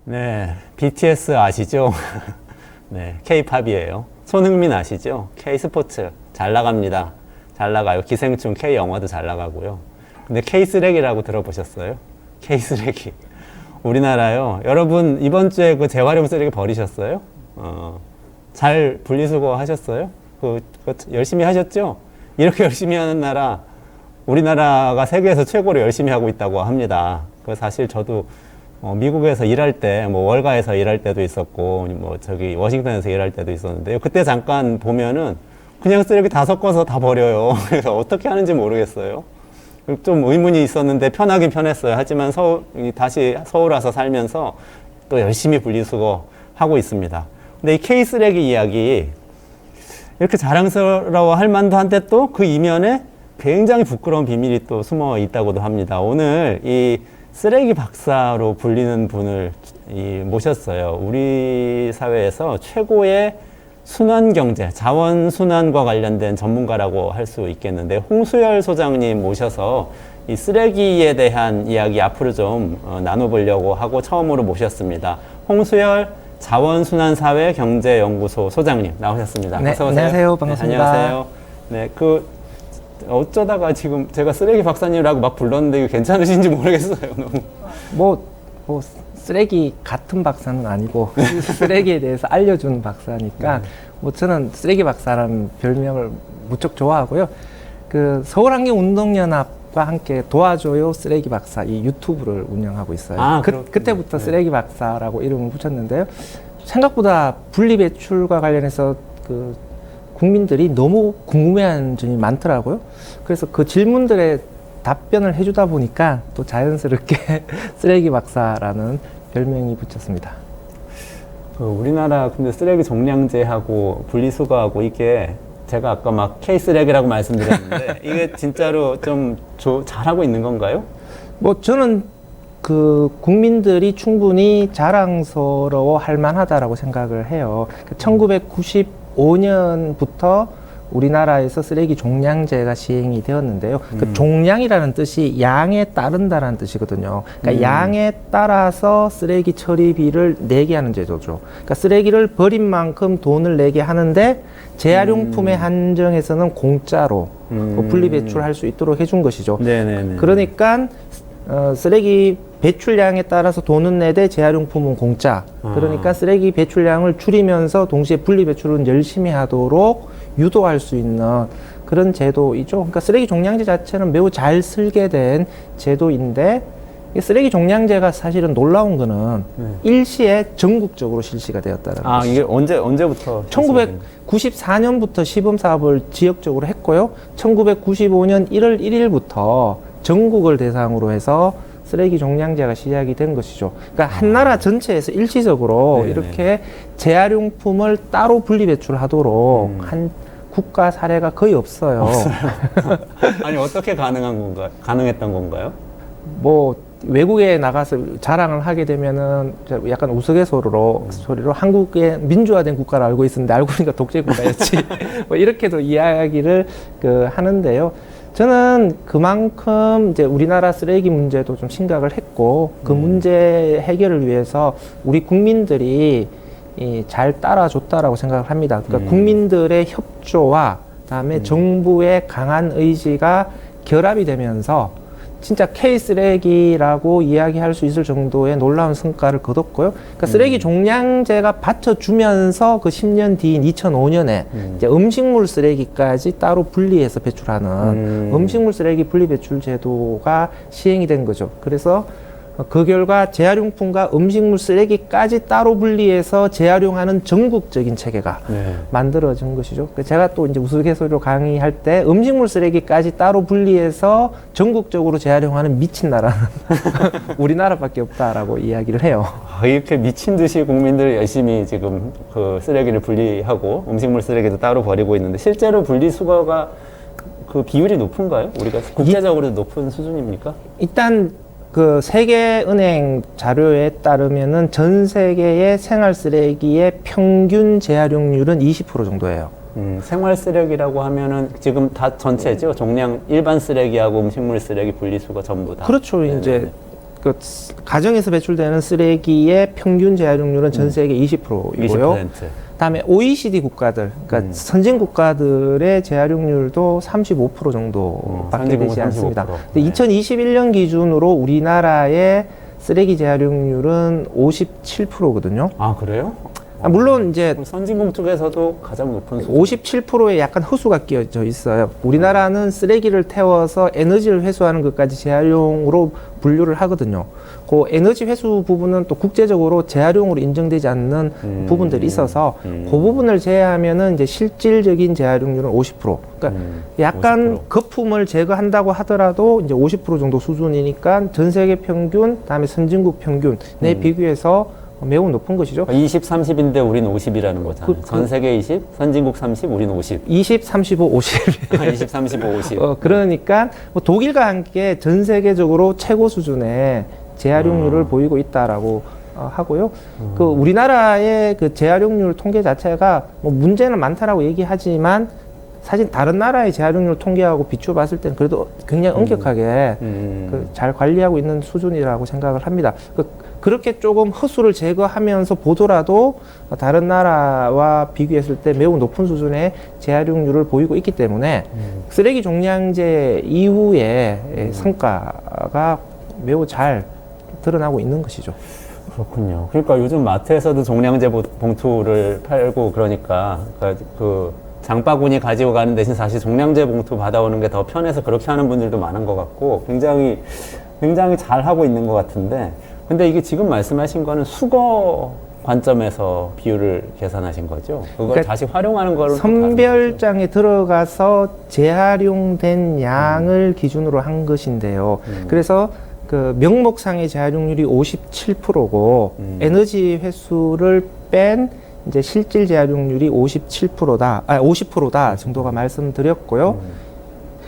네, BTS 아시죠? 네, K-팝이에요. 손흥민 아시죠? K-스포츠 잘 나갑니다. 잘 나가요. 기생충 K-영화도 잘 나가고요. 근데 K-쓰레기라고 들어보셨어요? K-쓰레기. 우리나라요. 여러분 이번 주에 그 재활용 쓰레기 버리셨어요? 잘 분리수거 하셨어요? 그거 열심히 하셨죠? 이렇게 열심히 하는 나라, 우리나라가 세계에서 최고로 열심히 하고 있다고 합니다. 그 사실 저도 미국에서 일할 때, 뭐 월가에서 일할 때도 있었고, 뭐 저기 워싱턴에서 일할 때도 있었는데요. 그때 잠깐 보면은 그냥 쓰레기 다 섞어서 다 버려요. 그래서 어떻게 하는지 모르겠어요. 좀 의문이 있었는데 편하긴 편했어요. 하지만 다시 서울 와서 살면서 또 열심히 분리수거 하고 있습니다. 근데 이 K 쓰레기 이야기 이렇게 자랑스러워 할 만도 한데 또 그 이면에 굉장히 부끄러운 비밀이 또 숨어 있다고도 합니다. 오늘 이 쓰레기 박사로 불리는 분을 모셨어요. 우리 사회에서 최고의 순환경제, 자원순환과 관련된 전문가라고 할 수 있겠는데 홍수열 소장님 모셔서 이 쓰레기에 대한 이야기 앞으로 좀 나눠보려고 하고 처음으로 모셨습니다. 홍수열 자원순환사회경제연구소 소장님 나오셨습니다. 네, 어서 오세요. 안녕하세요. 반갑습니다. 네, 안녕하세요. 네, 어쩌다가 지금 제가 쓰레기 박사님이라고 막 불렀는데 이거 괜찮으신지 모르겠어요. 너무. 쓰레기 같은 박사는 아니고 쓰레기에 대해서 알려준 박사니까 저는 쓰레기 박사라는 별명을 무척 좋아하고요. 그 서울환경운동연합과 함께 도와줘요 쓰레기 박사 이 유튜브를 운영하고 있어요. 그때부터 쓰레기 박사라고 이름을 붙였는데요. 생각보다 분리배출과 관련해서 그 국민들이 너무 궁금해하는 점이 많더라고요. 그래서 그 질문들에 답변을 해주다 보니까 또 자연스럽게 쓰레기 박사라는 별명이 붙였습니다. 우리나라 근데 쓰레기 종량제하고 분리수거하고 이게 제가 아까 막 K-쓰레기라고 말씀드렸는데 이게 진짜로 좀 잘하고 있는 건가요? 저는 그 국민들이 충분히 자랑스러워 할 만하다라고 생각을 해요. 1995년부터 우리나라에서 쓰레기 종량제가 시행이 되었는데요. 그 종량이라는 뜻이 양에 따른다라는 뜻이거든요. 그러니까 양에 따라서 쓰레기 처리비를 내게 하는 제도죠. 그러니까 쓰레기를 버린 만큼 돈을 내게 하는데 재활용품에 한정해서는 공짜로 분리배출할 수 있도록 해준 것이죠. 네네네. 그러니까 쓰레기 배출량에 따라서 돈은 내되 재활용품은 공짜. 그러니까 쓰레기 배출량을 줄이면서 동시에 분리배출은 열심히 하도록 유도할 수 있는 그런 제도이죠. 그러니까 쓰레기 종량제 자체는 매우 잘 설계된 제도인데 쓰레기 종량제가 사실은 놀라운 거는 일시에 전국적으로 실시가 되었다는 것이죠. 이게 언제부터? 1994년부터 시범 사업을 지역적으로 했고요. 1995년 1월 1일부터 전국을 대상으로 해서 쓰레기 종량제가 시작이 된 것이죠. 그러니까 한 나라 전체에서 일시적으로 네네. 이렇게 재활용품을 따로 분리배출하도록 한 국가 사례가 거의 없어요. 아니 어떻게 가능했던 건가요? 외국에 나가서 자랑을 하게 되면은 약간 우스갯소리로 한국의 민주화된 국가를 알고 있었는데 알고 보니까 독재 국가였지. 이렇게도 이야기를 하는데요. 저는 그만큼 이제 우리나라 쓰레기 문제도 좀 심각을 했고 그 문제 해결을 위해서 우리 국민들이 잘 따라줬다라고 생각을 합니다. 그러니까 국민들의 협조와 그다음에 정부의 강한 의지가 결합이 되면서 진짜 K-쓰레기라고 이야기할 수 있을 정도의 놀라운 성과를 거뒀고요. 그러니까 쓰레기 종량제가 받쳐주면서 그 10년 뒤인 2005년에 이제 음식물 쓰레기까지 따로 분리해서 배출하는 음식물 쓰레기 분리 배출 제도가 시행이 된 거죠. 그래서 그 결과 재활용품과 음식물 쓰레기까지 따로 분리해서 재활용하는 전국적인 체계가 만들어진 것이죠. 제가 또 이제 우스갯소리로 강의할 때 음식물 쓰레기까지 따로 분리해서 전국적으로 재활용하는 미친 나라는 우리나라밖에 없다라고 이야기를 해요. 이렇게 미친 듯이 국민들 열심히 지금 그 쓰레기를 분리하고 음식물 쓰레기도 따로 버리고 있는데 실제로 분리수거가 그 비율이 높은가요? 우리가 국제적으로 높은 수준입니까? 일단 그 세계은행 자료에 따르면은 전 세계의 생활 쓰레기의 평균 재활용률은 20% 정도예요. 생활 쓰레기라고 하면은 지금 다 전체죠. 종량 일반 쓰레기하고 음식물 쓰레기 분리수거 전부 다. 그렇죠. 네네. 이제 가정에서 배출되는 쓰레기의 평균 재활용률은 전 세계 20%이고요. 20%. 다음에 OECD 국가들, 그러니까 선진 국가들의 재활용률도 35% 정도밖에 선진국은 되지 않습니다. 35%. 근데 2021년 기준으로 우리나라의 쓰레기 재활용률은 57%거든요. 아, 그래요? 물론 이제 그럼 선진국 쪽에서도 가장 높은 수준. 57%에 약간 허수가 끼어져 있어요. 우리나라는 쓰레기를 태워서 에너지를 회수하는 것까지 재활용으로 분류를 하거든요. 그 에너지 회수 부분은 또 국제적으로 재활용으로 인정되지 않는 부분들이 있어서 그 부분을 제외하면은 이제 실질적인 재활용률은 50%. 그러니까 약간 50%. 거품을 제거한다고 하더라도 이제 50% 정도 수준이니까 전 세계 평균, 그다음에 선진국 평균에 비교해서 매우 높은 것이죠. 20, 30인데 우린 50이라는 거잖아요. 그- 전 세계 20, 선진국 30, 우린 50. 20, 35, 50. 20, 35, 50. 그러니까 뭐 독일과 함께 전 세계적으로 최고 수준의 재활용률을 보이고 있다라고 하고요. 그 우리나라의 그 재활용률 통계 자체가 뭐 문제는 많다라고 얘기하지만 사실 다른 나라의 재활용률 통계하고 비추어봤을 때는 그래도 굉장히 엄격하게 잘 관리하고 있는 수준이라고 생각을 합니다. 그렇게 조금 허수를 제거하면서 보더라도 다른 나라와 비교했을 때 매우 높은 수준의 재활용률을 보이고 있기 때문에 쓰레기 종량제 이후의 성과가 매우 잘 드러나고 있는 것이죠. 그렇군요. 그러니까 요즘 마트에서도 종량제 봉투를 팔고 그러니까 그 장바구니 가지고 가는 대신 사실 종량제 봉투 받아오는 게 더 편해서 그렇게 하는 분들도 많은 것 같고 굉장히 잘 하고 있는 것 같은데 근데 이게 지금 말씀하신 거는 수거 관점에서 비율을 계산하신 거죠? 그걸 그러니까 다시 활용하는 거는 선별장에 들어가서 재활용된 양을 기준으로 한 것인데요. 그래서 그 명목상의 재활용률이 57%고 에너지 회수를 뺀 이제 실질 재활용률이 50%다 정도가 말씀드렸고요.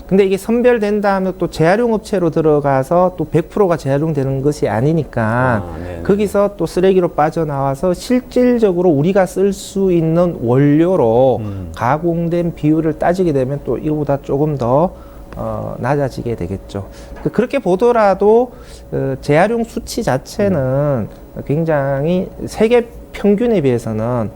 근데 이게 선별된 다음에 또 재활용 업체로 들어가서 또 100%가 재활용되는 것이 아니니까 거기서 또 쓰레기로 빠져나와서 실질적으로 우리가 쓸 수 있는 원료로 가공된 비율을 따지게 되면 또 이거보다 조금 더 낮아지게 되겠죠. 그렇게 보더라도 재활용 수치 자체는 굉장히 세계 평균에 비해서는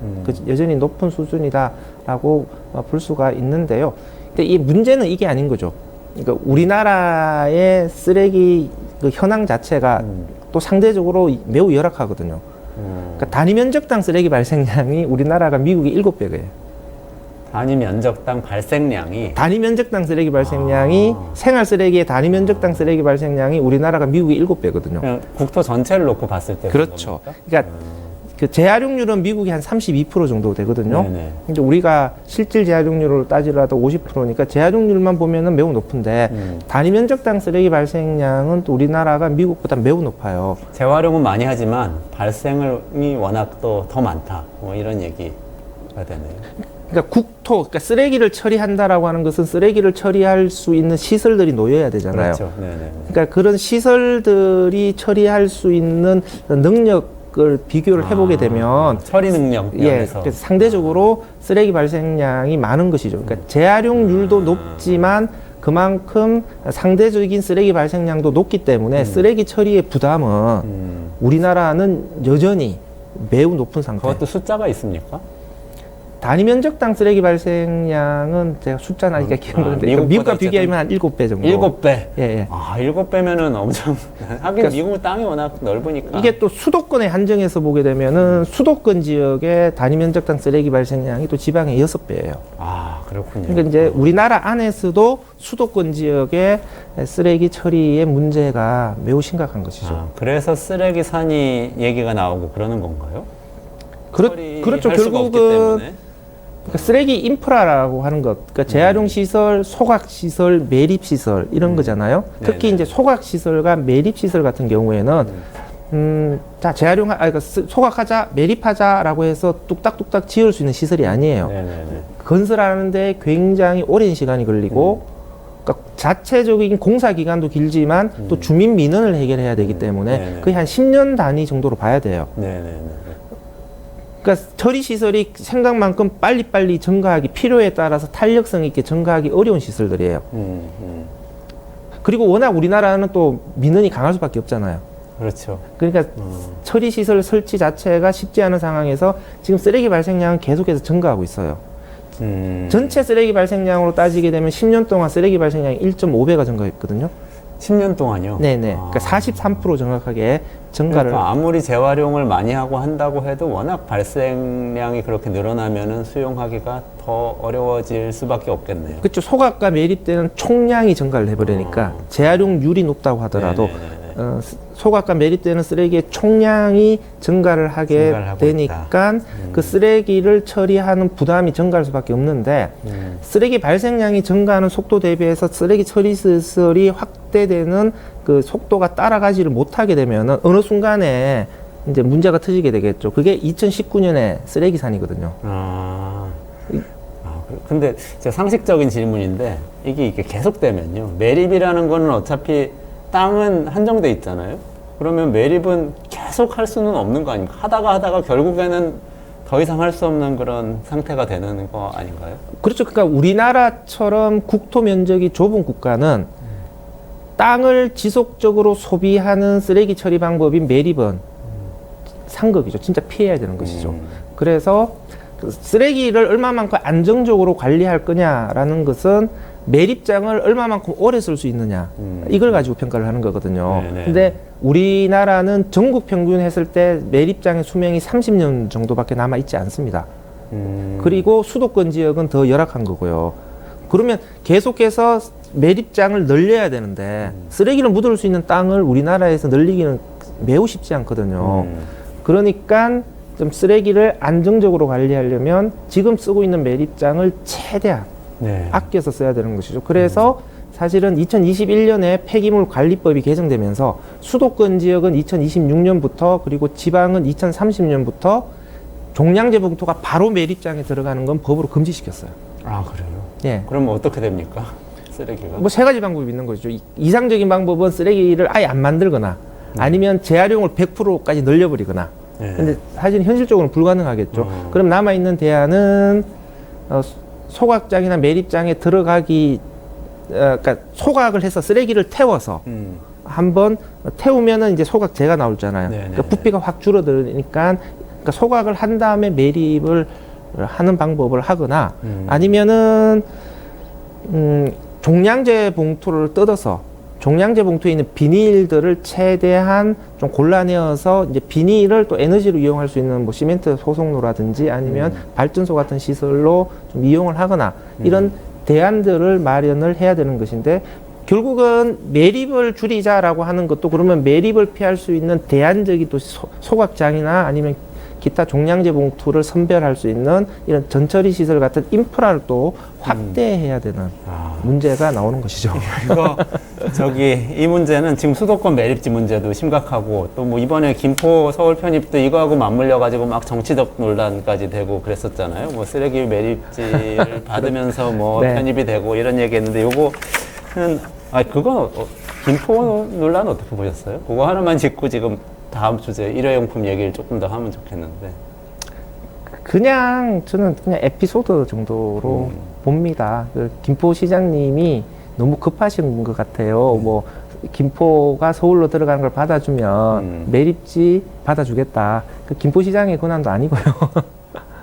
여전히 높은 수준이다라고 볼 수가 있는데요. 근데 이 문제는 이게 아닌 거죠. 그러니까 우리나라의 쓰레기 그 현황 자체가 또 상대적으로 매우 열악하거든요. 그러니까 단위 면적당 쓰레기 발생량이 우리나라가 미국이 7배예요. 단위 면적당 발생량이 단위 면적당 쓰레기 발생량이 생활 쓰레기의 단위 면적당 쓰레기 발생량이 우리나라가 미국이 7배거든요. 그냥 국토 전체를 놓고 봤을 때 그렇죠. 겁니까? 그러니까 그 재활용률은 미국이 한 32% 정도 되거든요. 네네. 근데 우리가 실질 재활용률을 따지더라도 50%니까 재활용률만 보면은 매우 높은데 단위 면적당 쓰레기 발생량은 또 우리나라가 미국보다 매우 높아요. 재활용은 많이 하지만 발생이 워낙 또 더 많다. 뭐 이런 얘기가 되네요. 그러니까 그러니까 쓰레기를 처리한다라고 하는 것은 쓰레기를 처리할 수 있는 시설들이 놓여야 되잖아요. 그렇죠. 네네. 그러니까 그런 시설들이 처리할 수 있는 능력을 비교를 해보게 되면 처리 능력 면에서 그래서 상대적으로 쓰레기 발생량이 많은 것이죠. 그러니까 재활용률도 높지만 그만큼 상대적인 쓰레기 발생량도 높기 때문에 쓰레기 처리의 부담은 우리나라는 여전히 매우 높은 상태. 그것도 숫자가 있습니까? 단위 면적당 쓰레기 발생량은 제가 숫자는 아직 기억 못 하는데 미국과 비교하면 한 7배 정도. 7배. 예, 예. 7배면은 엄청 하긴 그러니까 미국 땅이 워낙 넓으니까 이게 또 수도권에 한정해서 보게 되면은 수도권 지역의 단위 면적당 쓰레기 발생량이 또 지방의 6배예요. 그렇군요. 그러니까 이제 우리나라 안에서도 수도권 지역의 쓰레기 처리의 문제가 매우 심각한 것이죠. 그래서 쓰레기 산이 얘기가 나오고 그러는 건가요? 그렇죠. 할 수가 없기 결국은 때문에. 그러니까 쓰레기 인프라라고 하는 것, 그러니까 재활용 시설, 소각 시설, 매립 시설 이런 거잖아요. 특히 네네. 이제 소각 시설과 매립 시설 같은 경우에는 자 그러니까 소각하자, 매립하자라고 해서 뚝딱뚝딱 지을 수 있는 시설이 아니에요. 네네네. 건설하는데 굉장히 오랜 시간이 걸리고, 그러니까 자체적인 공사 기간도 길지만 또 주민 민원을 해결해야 되기 때문에 네네. 거의 한 10년 단위 정도로 봐야 돼요. 네네네. 그러니까 처리 시설이 생각만큼 빨리빨리 증가하기 필요에 따라서 탄력성 있게 증가하기 어려운 시설들이에요. 그리고 워낙 우리나라는 또 민원이 강할 수밖에 없잖아요. 그렇죠. 그러니까 처리 시설 설치 자체가 쉽지 않은 상황에서 지금 쓰레기 발생량은 계속해서 증가하고 있어요. 전체 쓰레기 발생량으로 따지게 되면 10년 동안 쓰레기 발생량이 1.5배가 증가했거든요. 10년 동안요? 네네. 그러니까 43% 정확하게 증가를. 그러니까 아무리 재활용을 많이 하고 한다고 해도 워낙 발생량이 그렇게 늘어나면은 수용하기가 더 어려워질 수밖에 없겠네요. 그렇죠. 소각과 매립되는 총량이 증가를 해버리니까 재활용률이 높다고 하더라도 소각과 매립되는 쓰레기의 총량이 증가를 하게 증가를 되니까 그 쓰레기를 처리하는 부담이 증가할 수밖에 없는데 쓰레기 발생량이 증가하는 속도 대비해서 쓰레기 처리 시설이 확대되는 그 속도가 따라가지를 못하게 되면은 어느 순간에 이제 문제가 터지게 되겠죠. 그게 2019년에 쓰레기산이거든요. 근데 진짜 상식적인 질문인데 이게 계속되면요. 매립이라는 거는 어차피 땅은 한정돼 있잖아요. 그러면 매립은 계속 할 수는 없는 거 아닙니까? 하다가 결국에는 더 이상 할 수 없는 그런 상태가 되는 거 아닌가요? 그렇죠. 그러니까 우리나라처럼 국토 면적이 좁은 국가는 땅을 지속적으로 소비하는 쓰레기 처리 방법인 매립은 상극이죠. 진짜 피해야 되는 것이죠. 그래서 그 쓰레기를 얼마만큼 안정적으로 관리할 거냐라는 것은 매립장을 얼마만큼 오래 쓸 수 있느냐 이걸 가지고 평가를 하는 거거든요. 네네. 근데 우리나라는 전국 평균 했을 때 매립장의 수명이 30년 정도밖에 남아 있지 않습니다. 그리고 수도권 지역은 더 열악한 거고요. 그러면 계속해서 매립장을 늘려야 되는데 쓰레기를 묻을 수 있는 땅을 우리나라에서 늘리기는 매우 쉽지 않거든요. 그러니까 좀 쓰레기를 안정적으로 관리하려면 지금 쓰고 있는 매립장을 최대한 아껴서 써야 되는 것이죠. 그래서 사실은 2021년에 폐기물 관리법이 개정되면서 수도권 지역은 2026년부터 그리고 지방은 2030년부터 종량제 봉투가 바로 매립장에 들어가는 건 법으로 금지시켰어요. 아, 그래요? 예. 그러면 어떻게 됩니까? 쓰레기가? 뭐 세 가지 방법이 있는 거죠. 이상적인 방법은 쓰레기를 아예 안 만들거나 아니면 재활용을 100%까지 늘려버리거나. 근데 사실 현실적으로는 불가능하겠죠. 그럼 남아있는 대안은 소각장이나 매립장에 들어가기 그러니까 소각을 해서 쓰레기를 태워서 한번 태우면은 이제 소각재가 나오잖아요. 그러니까 부피가 확 줄어드니까 그러니까 소각을 한 다음에 매립을 하는 방법을 하거나 아니면은 종량제 봉투를 뜯어서 종량제 봉투에 있는 비닐들을 최대한 좀 골라내어서 이제 비닐을 또 에너지로 이용할 수 있는 뭐 시멘트 소속로라든지 아니면 발전소 같은 시설로 좀 이용을 하거나 이런 대안들을 마련을 해야 되는 것인데 결국은 매립을 줄이자라고 하는 것도 그러면 매립을 피할 수 있는 대안적인 또 소각장이나 아니면 기타 종량제 봉투를 선별할 수 있는 이런 전처리 시설 같은 인프라를 또 확대해야 되는 문제가 나오는 것이죠. 이거 이 문제는 지금 수도권 매립지 문제도 심각하고 또 뭐 이번에 김포 서울 편입도 이거하고 맞물려 가지고 막 정치적 논란까지 되고 그랬었잖아요. 뭐 쓰레기 매립지를 받으면서 뭐 편입이 되고 이런 얘기했는데 요거는 그건 김포 논란 어떻게 보셨어요? 그거 하나만 짚고 지금 다음 주제 일회용품 얘기를 조금 더 하면 좋겠는데. 그냥 저는 그냥 에피소드 정도로 봅니다. 그 김포 시장님이 너무 급하신 것 같아요. 뭐 김포가 서울로 들어가는 걸 받아주면 매립지 받아주겠다. 그 김포 시장의 권한도 아니고요.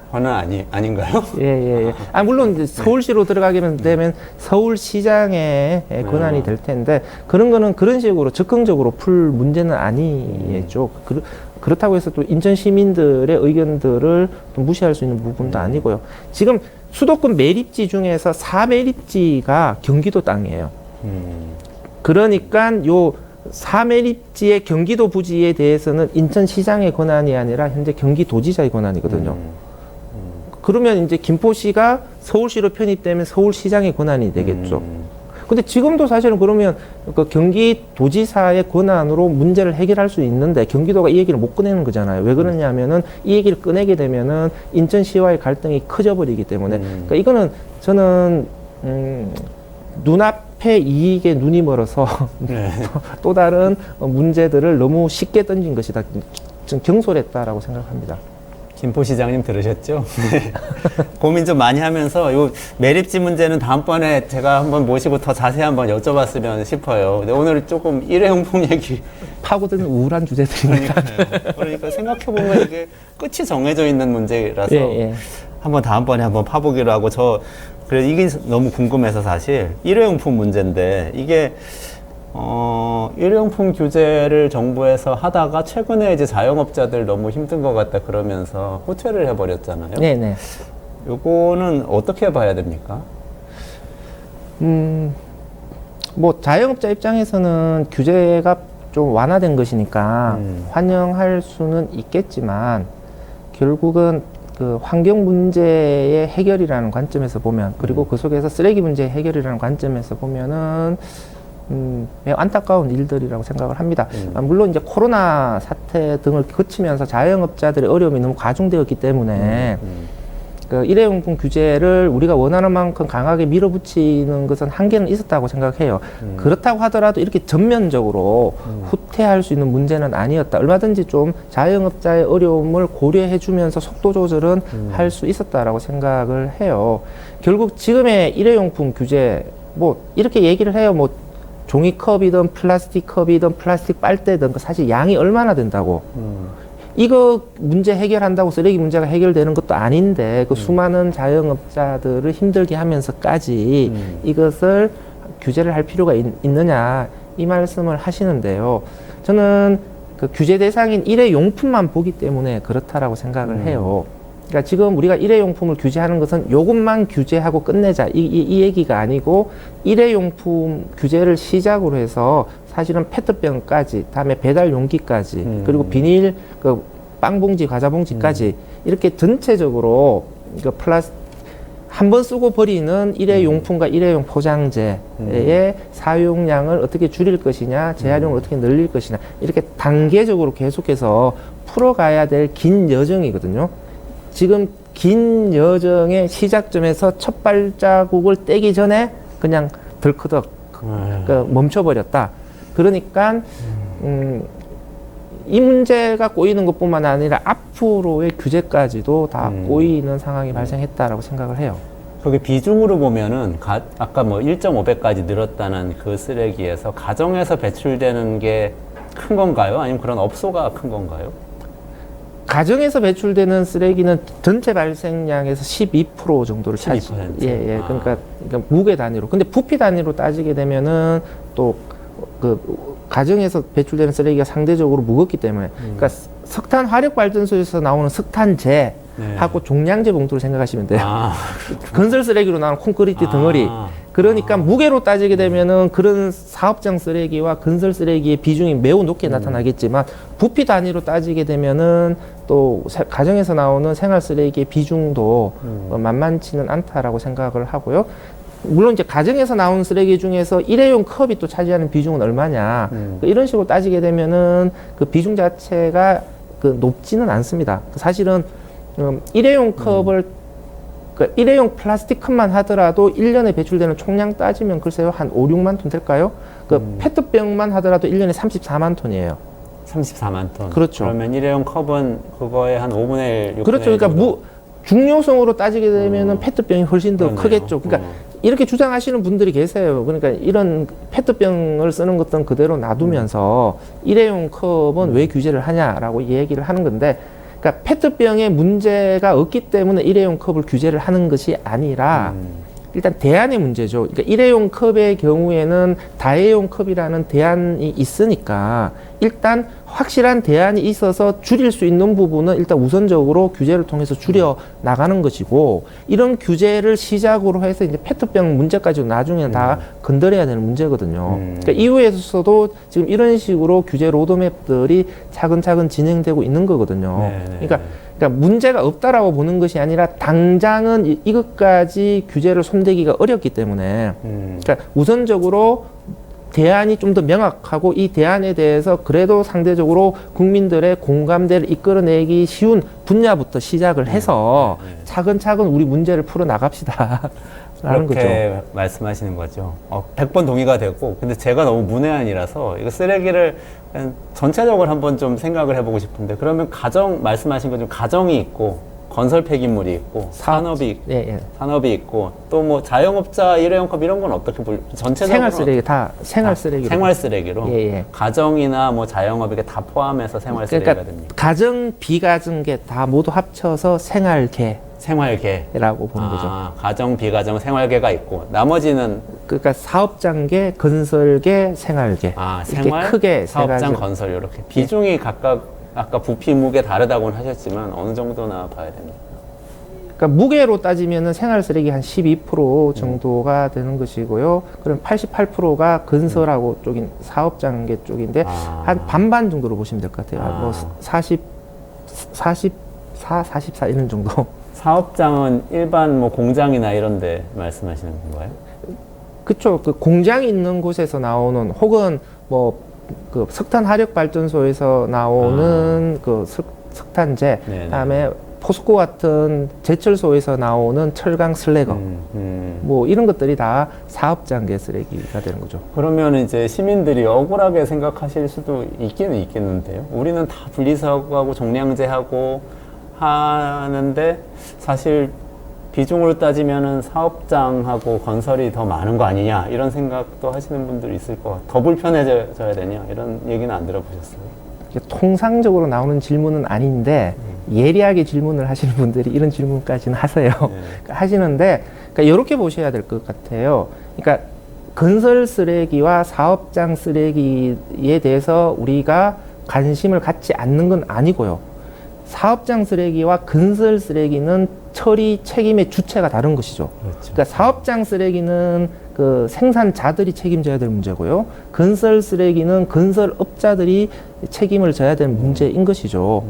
권한 아닌가요? 예. 물론 이제 서울시로 들어가게 되면 서울시장의 권한이 될 텐데 그런 거는 그런 식으로 적극적으로 풀 문제는 아니겠죠. 그렇다고 해서 또 인천 시민들의 의견들을 또 무시할 수 있는 부분도 아니고요. 지금 수도권 매립지 중에서 4매립지가 경기도 땅이에요. 그러니까 요 4매립지의 경기도 부지에 대해서는 인천시장의 권한이 아니라 현재 경기도지사의 권한이거든요. 그러면 이제 김포시가 서울시로 편입되면 서울시장의 권한이 되겠죠. 근데 지금도 사실은 그러면 그 경기도지사의 권한으로 문제를 해결할 수 있는데 경기도가 이 얘기를 못 꺼내는 거잖아요. 왜 그러냐면은 이 얘기를 꺼내게 되면은 인천시와의 갈등이 커져 버리기 때문에. 그러니까 이거는 저는 눈앞의 이익에 눈이 멀어서 또 다른 문제들을 너무 쉽게 던진 것이다. 좀 경솔했다라고 생각합니다. 김포 시장님 들으셨죠? 네. 고민 좀 많이 하면서 요 매립지 문제는 다음번에 제가 한번 모시고 더 자세히 한번 여쭤봤으면 싶어요. 근데 오늘 조금 일회용품 얘기 파고드는 우울한 주제들이니까. 그러니까 생각해보면 이게 끝이 정해져 있는 문제라서 예, 예. 한번 다음번에 한번 파보기로 하고 그래서 이게 너무 궁금해서 사실 일회용품 문제인데 이게 일회용품 규제를 정부에서 하다가 최근에 이제 자영업자들 너무 힘든 것 같다 그러면서 호퇴를 해버렸잖아요. 네네. 요거는 어떻게 봐야 됩니까? 뭐 자영업자 입장에서는 규제가 좀 완화된 것이니까 환영할 수는 있겠지만 결국은 그 환경 문제의 해결이라는 관점에서 보면 그리고 그 속에서 쓰레기 문제의 해결이라는 관점에서 보면은 매우 안타까운 일들이라고 생각을 합니다. 물론 이제 코로나 사태 등을 거치면서 자영업자들의 어려움이 너무 가중되었기 때문에 그 일회용품 규제를 우리가 원하는 만큼 강하게 밀어붙이는 것은 한계는 있었다고 생각해요. 그렇다고 하더라도 이렇게 전면적으로 후퇴할 수 있는 문제는 아니었다. 얼마든지 좀 자영업자의 어려움을 고려해 주면서 속도 조절은 할 수 있었다라고 생각을 해요. 결국 지금의 일회용품 규제 뭐 이렇게 얘기를 해요. 뭐 종이컵이든 플라스틱 컵이든 플라스틱 빨대든 사실 양이 얼마나 된다고. 이거 문제 해결한다고 쓰레기 문제가 해결되는 것도 아닌데 그 수많은 자영업자들을 힘들게 하면서까지 이것을 규제를 할 필요가 있느냐 이 말씀을 하시는데요. 저는 그 규제 대상인 일회용품만 보기 때문에 그렇다라고 생각을 해요. 그러니까 지금 우리가 일회용품을 규제하는 것은 요것만 규제하고 끝내자 이 얘기가 아니고 일회용품 규제를 시작으로 해서 사실은 페트병까지 다음에 배달 용기까지 그리고 비닐 그 빵봉지 과자봉지까지 이렇게 전체적으로 그 한 번 쓰고 버리는 일회용품과 일회용 포장재의 사용량을 어떻게 줄일 것이냐 재활용을 어떻게 늘릴 것이냐 이렇게 단계적으로 계속해서 풀어가야 될 긴 여정이거든요. 지금 긴 여정의 시작점에서 첫 발자국을 떼기 전에 그냥 덜커덕 멈춰버렸다. 그러니까 이 문제가 꼬이는 것뿐만 아니라 앞으로의 규제까지도 다 꼬이는 상황이 발생했다라고 생각을 해요. 거기 비중으로 보면은 아까 뭐 1.5배까지 늘었다는 그 쓰레기에서 가정에서 배출되는 게 큰 건가요? 아니면 그런 업소가 큰 건가요? 가정에서 배출되는 쓰레기는 전체 발생량에서 12% 정도를 차지. 12%? 예. 그러니까 무게 단위로. 근데 부피 단위로 따지게 되면은 또 그 가정에서 배출되는 쓰레기가 상대적으로 무겁기 때문에 그러니까 석탄 화력 발전소에서 나오는 석탄재하고 종량제 봉투를 생각하시면 돼요. 건설 쓰레기로 나오는 콘크리트 덩어리. 그러니까 무게로 따지게 되면은 그런 사업장 쓰레기와 건설 쓰레기의 비중이 매우 높게 나타나겠지만 부피 단위로 따지게 되면은 또 가정에서 나오는 생활 쓰레기의 비중도 만만치는 않다라고 생각을 하고요. 물론 이제 가정에서 나오는 쓰레기 중에서 일회용 컵이 또 차지하는 비중은 얼마냐 이런 식으로 따지게 되면은 그 비중 자체가 그 높지는 않습니다. 사실은 일회용 컵을 그러니까 일회용 플라스틱 컵만 하더라도 1년에 배출되는 총량 따지면 글쎄요 한 5, 6만 톤 될까요? 그 페트병만 하더라도 1년에 34만 톤이에요. 34만 톤. 그렇죠. 그러면 일회용 컵은 그거의 한 5분의 1, 6분의 그렇죠. 1 그러니까 중요성으로 따지게 되면은 페트병이 훨씬 더 그러네요. 크겠죠. 그러니까 이렇게 주장하시는 분들이 계세요. 그러니까 이런 페트병을 쓰는 것은 그대로 놔두면서 일회용 컵은 왜 규제를 하냐라고 얘기를 하는 건데, 그러니까 페트병에 문제가 없기 때문에 일회용 컵을 규제를 하는 것이 아니라 일단 대안의 문제죠. 그러니까 일회용 컵의 경우에는 다회용 컵이라는 대안이 있으니까 일단 확실한 대안이 있어서 줄일 수 있는 부분은 일단 우선적으로 규제를 통해서 줄여 나가는 것이고, 이런 규제를 시작으로 해서 이제 페트병 문제까지 나중에는 다 건드려야 되는 문제거든요. 그러니까 이후에서도 지금 이런 식으로 규제 로드맵들이 차근차근 진행되고 있는 거거든요. 그러니까 문제가 없다라고 보는 것이 아니라 당장은 이것까지 규제를 손대기가 어렵기 때문에 그러니까 우선적으로 대안이 좀 더 명확하고 이 대안에 대해서 그래도 상대적으로 국민들의 공감대를 이끌어내기 쉬운 분야부터 시작을 해서 차근차근 우리 문제를 풀어 나갑시다. 라는 그렇게 말씀하시는 거죠. 100번 동의가 되고, 근데 제가 너무 문외한이라서 이거 쓰레기를 그냥 전체적으로 한번 좀 생각을 해보고 싶은데, 그러면 말씀하신 것처럼 가정이 있고, 건설 폐기물이 있고, 산업이 있고, 또 뭐 자영업자 일회용컵 이런 건 어떻게 전체적으로 생활 쓰레기 다 생활 쓰레기로. 생활 쓰레기로. 예. 가정이나 뭐 자영업 이게 다 포함해서 생활 쓰레기가 그러니까 됩니다. 가정, 비가정계 다 모두 합쳐서 생활계. 생활계라고 보는 거죠. 가정, 비가정, 생활계가 있고 나머지는 그러니까 사업장계, 건설계, 생활계. 생활, 크게 사업장, 건설 이렇게 비중이 각각 아까 부피 무게 다르다고는 하셨지만 어느 정도나 봐야 됩니다. 그러니까 무게로 따지면은 생활 쓰레기 한 12% 정도가 되는 것이고요. 그럼 88%가 건설하고 쪽인 사업장계 쪽인데 한 반반 정도로 보시면 될 것 같아요. 뭐 44 이런 정도. 사업장은 일반 뭐 공장이나 이런 데 말씀하시는 건가요? 그쵸. 그 공장 있는 곳에서 나오는 혹은 뭐 그 석탄 화력 발전소에서 나오는 그 석탄재, 그다음에 포스코 같은 제철소에서 나오는 철강 슬래거, 뭐 이런 것들이 다 사업장계 쓰레기가 되는 거죠. 그러면 이제 시민들이 억울하게 생각하실 수도 있기는 있겠는데요. 우리는 다 분리수거하고 종량제하고 하는데 사실 비중으로 따지면은 사업장하고 건설이 더 많은 거 아니냐 이런 생각도 하시는 분들이 있을 것 같아요. 더 불편해져야 되냐 이런 얘기는 안 들어보셨어요? 통상적으로 나오는 질문은 아닌데 예리하게 질문을 하시는 분들이 이런 질문까지는 하세요. 하시는데 그러니까 이렇게 보셔야 될 것 같아요. 그러니까 건설 쓰레기와 사업장 쓰레기에 대해서 우리가 관심을 갖지 않는 건 아니고요. 사업장 쓰레기와 건설 쓰레기는 처리 책임의 주체가 다른 것이죠. 그렇죠. 그러니까 사업장 쓰레기는 그 생산자들이 책임져야 될 문제고요. 건설 쓰레기는 건설업자들이 책임을 져야 될 문제인 것이죠.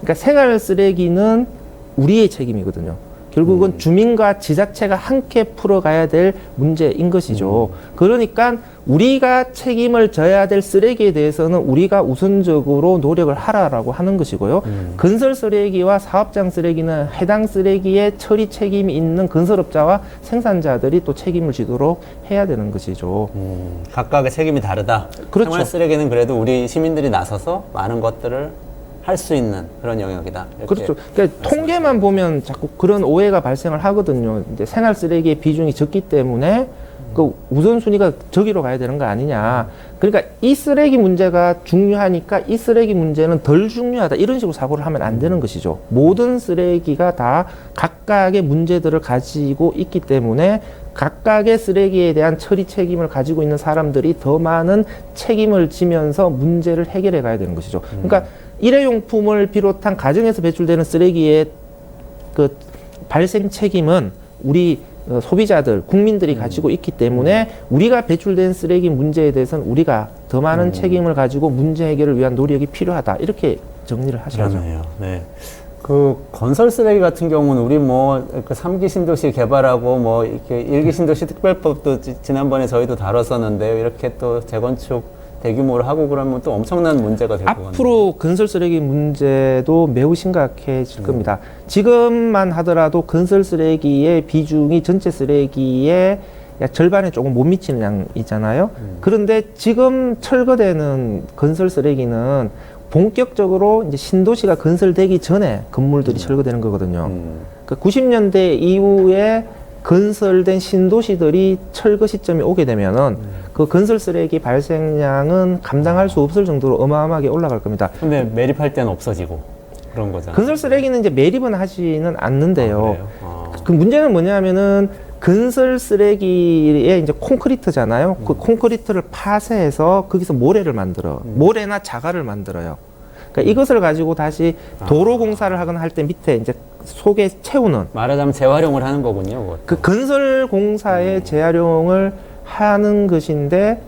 그러니까 생활 쓰레기는 우리의 책임이거든요. 결국은 주민과 지자체가 함께 풀어가야 될 문제인 것이죠. 그러니까 우리가 책임을 져야 될 쓰레기에 대해서는 우리가 우선적으로 노력을 하라라고 하는 것이고요. 건설 쓰레기와 사업장 쓰레기는 해당 쓰레기의 처리 책임이 있는 건설업자와 생산자들이 또 책임을 지도록 해야 되는 것이죠. 각각의 책임이 다르다. 그렇죠. 생활 쓰레기는 그래도 우리 시민들이 나서서 많은 것들을 할 수 있는 그런 영역이다. 그렇죠. 그러니까 통계만 보면 자꾸 그런 오해가 발생을 하거든요. 이제 생활 쓰레기의 비중이 적기 때문에 그 우선순위가 저기로 가야 되는 거 아니냐. 그러니까 이 쓰레기 문제가 중요하니까 이 쓰레기 문제는 덜 중요하다. 이런 식으로 사고를 하면 안 되는 것이죠. 모든 쓰레기가 다 각각의 문제들을 가지고 있기 때문에 각각의 쓰레기에 대한 처리 책임을 가지고 있는 사람들이 더 많은 책임을 지면서 문제를 해결해 가야 되는 것이죠. 그러니까 일회용품을 비롯한 가정에서 배출되는 쓰레기의 그 발생 책임은 우리 소비자들, 국민들이 가지고 있기 때문에 우리가 배출된 쓰레기 문제에 대해서는 우리가 더 많은 책임을 가지고 문제 해결을 위한 노력이 필요하다. 이렇게 정리를 하셔야죠. 그러네요. 네. 그 건설 쓰레기 같은 경우는 우리 뭐 그 3기 신도시 개발하고 뭐 이렇게 1기 신도시 특별법도 지난번에 저희도 다뤘었는데요. 이렇게 또 재건축 대규모로 하고 그러면 또 엄청난 문제가 될 것 같아요. 앞으로 건설 쓰레기 문제도 매우 심각해질 겁니다. 지금만 하더라도 건설 쓰레기의 비중이 전체 쓰레기의 약 절반에 조금 못 미치는 양이잖아요. 그런데 지금 철거되는 건설 쓰레기는 본격적으로 이제 신도시가 건설되기 전에 건물들이 철거되는 거거든요. 그 90년대 이후에 건설된 신도시들이 철거 시점이 오게 되면은 그 건설 쓰레기 발생량은 감당할 수 없을 정도로 어마어마하게 올라갈 겁니다. 근데 매립할 때는 없어지고 그런 거잖아요. 건설 쓰레기는 이제 매립은 하지는 않는데요. 그 문제는 뭐냐면은 건설 쓰레기에 이제 콘크리트잖아요. 그 콘크리트를 파쇄해서 거기서 모래를 만들어. 모래나 자갈을 만들어요. 그러니까 이것을 가지고 다시 도로 공사를 하거나 할 때 밑에 이제 속에 채우는. 말하자면 재활용을 하는 거군요. 그것도. 그 건설 공사의 재활용을 하는 것인데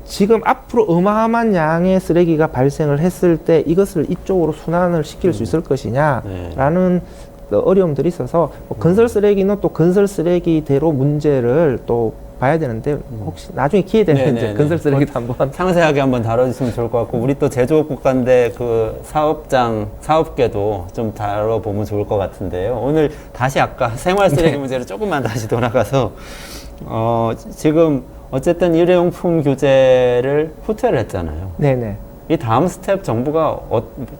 지금 앞으로 어마어마한 양의 쓰레기가 발생을 했을 때 이것을 이쪽으로 순환을 시킬 수 있을 것이냐라는 어려움들이 있어서 건설 쓰레기는 또 건설 쓰레기대로 문제를 또 봐야 되는데 혹시 나중에 기회 되면 네네네. 이제 건설 쓰레기도 한번 상세하게 한번 다뤄주시면 좋을 것 같고, 우리 또 제조업 국가인데 그 사업계도 좀 다뤄보면 좋을 것 같은데요. 오늘 다시 아까 생활 쓰레기 문제로 조금만 다시 돌아가서 지금 어쨌든 일회용품 규제를 후퇴를 했잖아요. 네네. 이 다음 스텝 정부가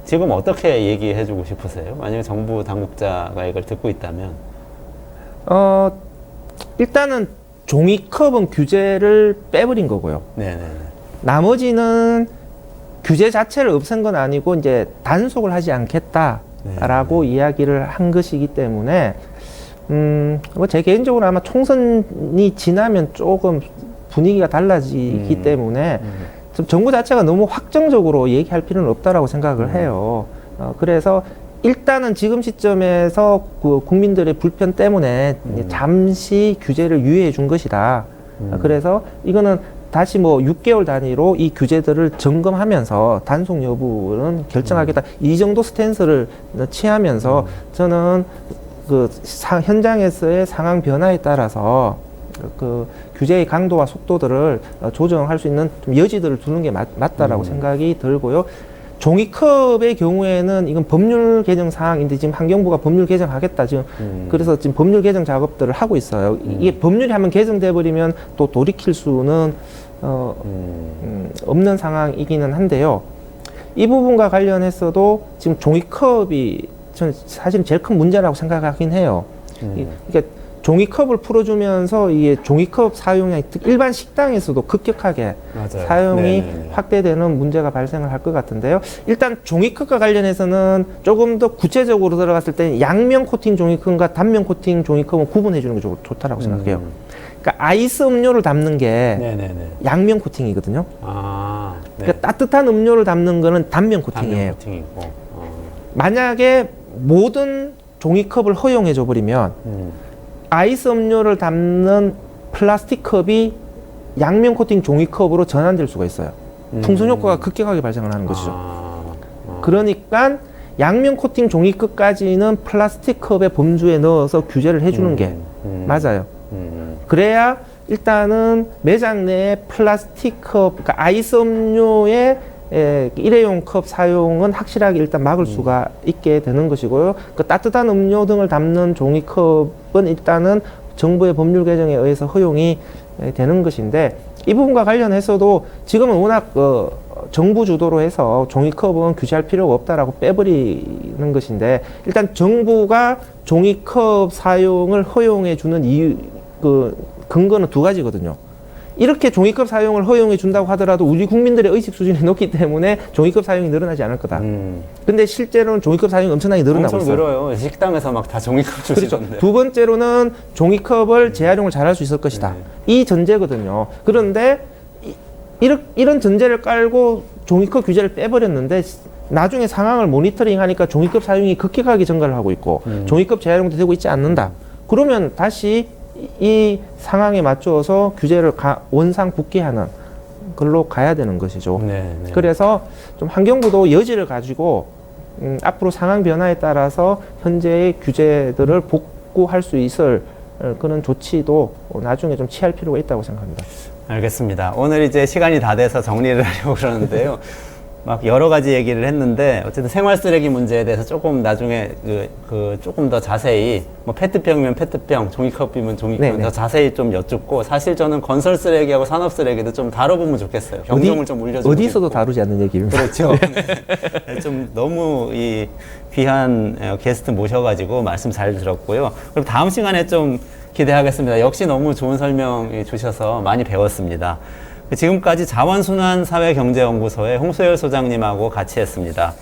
지금 어떻게 얘기해주고 싶으세요? 만약에 정부 당국자가 이걸 듣고 있다면? 일단은 종이컵은 규제를 빼버린 거고요. 네네. 나머지는 규제 자체를 없앤 건 아니고 이제 단속을 하지 않겠다라고 이야기를 한 것이기 때문에 뭐 제 개인적으로 아마 총선이 지나면 조금 분위기가 달라지기 때문에 좀 정부 자체가 너무 확정적으로 얘기할 필요는 없다라고 생각을 해요. 그래서 일단은 지금 시점에서 그 국민들의 불편 때문에 잠시 규제를 유예해 준 것이다. 그래서 이거는 다시 뭐 6개월 단위로 이 규제들을 점검하면서 단속 여부는 결정하겠다. 이 정도 스탠스를 취하면서 저는 그 현장에서의 상황 변화에 따라서 그 규제의 강도와 속도들을 조정할 수 있는 좀 여지들을 두는 게 맞다라고 생각이 들고요. 종이컵의 경우에는 이건 법률 개정 사항인데 지금 환경부가 법률 개정하겠다 지금 그래서 지금 법률 개정 작업들을 하고 있어요. 이게 법률이 한번 개정돼 버리면 또 돌이킬 수는 없는 상황이기는 한데요. 이 부분과 관련해서도 지금 종이컵이 저는 사실은 제일 큰 문제라고 생각하긴 해요. 그러니까 종이컵을 풀어주면서 이게 종이컵 사용량이 일반 식당에서도 급격하게 맞아요. 사용이 네네네. 확대되는 문제가 발생을 할 것 같은데요. 일단 종이컵과 관련해서는 조금 더 구체적으로 들어갔을 때 양면 코팅 종이컵과 단면 코팅 종이컵은 구분해 주는 게 좋다라고 생각해요. 그러니까 아이스 음료를 담는 게 네네네. 양면 코팅이거든요. 아, 네. 그러니까 따뜻한 음료를 담는 거는 단면 코팅이에요. 단면 코팅이고. 만약에 모든 종이컵을 허용해 줘 버리면 아이스 음료를 담는 플라스틱 컵이 양면 코팅 종이컵으로 전환될 수가 있어요. 풍선 효과가 급격하게 발생을 하는 것이죠. 그러니까 양면 코팅 종이컵까지는 플라스틱 컵의 범주에 넣어서 규제를 해주는 게 맞아요. 그래야 일단은 매장 내에 플라스틱 컵, 그러니까 아이스 음료의 일회용 컵 사용은 확실하게 일단 막을 수가 있게 되는 것이고요. 그 따뜻한 음료 등을 담는 종이컵은 일단은 정부의 법률 개정에 의해서 허용이 되는 것인데 이 부분과 관련해서도 지금은 워낙 정부 주도로 해서 종이컵은 규제할 필요가 없다라고 빼버리는 것인데 일단 정부가 종이컵 사용을 허용해 주는 이유 그 근거는 두 가지거든요. 이렇게 종이컵 사용을 허용해 준다고 하더라도 우리 국민들의 의식 수준이 높기 때문에 종이컵 사용이 늘어나지 않을 거다. 근데 실제로는 종이컵 사용이 엄청나게 늘어나고 엄청 있어요. 늘어요. 식당에서 막 다 종이컵 그렇죠. 주시던데. 두 번째로는 종이컵을 재활용을 잘할 수 있을 것이다. 이 전제거든요. 그런데 이런 전제를 깔고 종이컵 규제를 빼버렸는데 나중에 상황을 모니터링하니까 종이컵 사용이 급격하게 증가를 하고 있고 종이컵 재활용도 되고 있지 않는다. 그러면 다시 이 상황에 맞추어서 규제를 원상 복귀하는 걸로 가야 되는 것이죠. 네. 그래서 좀 환경부도 여지를 가지고 앞으로 상황 변화에 따라서 현재의 규제들을 복구할 수 있을 그런 조치도 나중에 좀 취할 필요가 있다고 생각합니다. 알겠습니다. 오늘 이제 시간이 다 돼서 정리를 하려고 그러는데요. 막 여러 가지 얘기를 했는데 어쨌든 생활 쓰레기 문제에 대해서 조금 나중에 조금 더 자세히 뭐 페트병이면 페트병, 종이컵이면 종이컵 더 자세히 좀 여쭙고 사실 저는 건설 쓰레기하고 산업 쓰레기도 좀 다뤄보면 좋겠어요. 병정을 좀 물려주고 어디서도 싶고. 다루지 않는 얘기입니다. 그렇죠. 네. 좀 너무 이 귀한 게스트 모셔가지고 말씀 잘 들었고요. 그럼 다음 시간에 좀 기대하겠습니다. 역시 너무 좋은 설명 주셔서 많이 배웠습니다. 지금까지 자원순환사회경제연구소의 홍소열 소장님하고 같이 했습니다.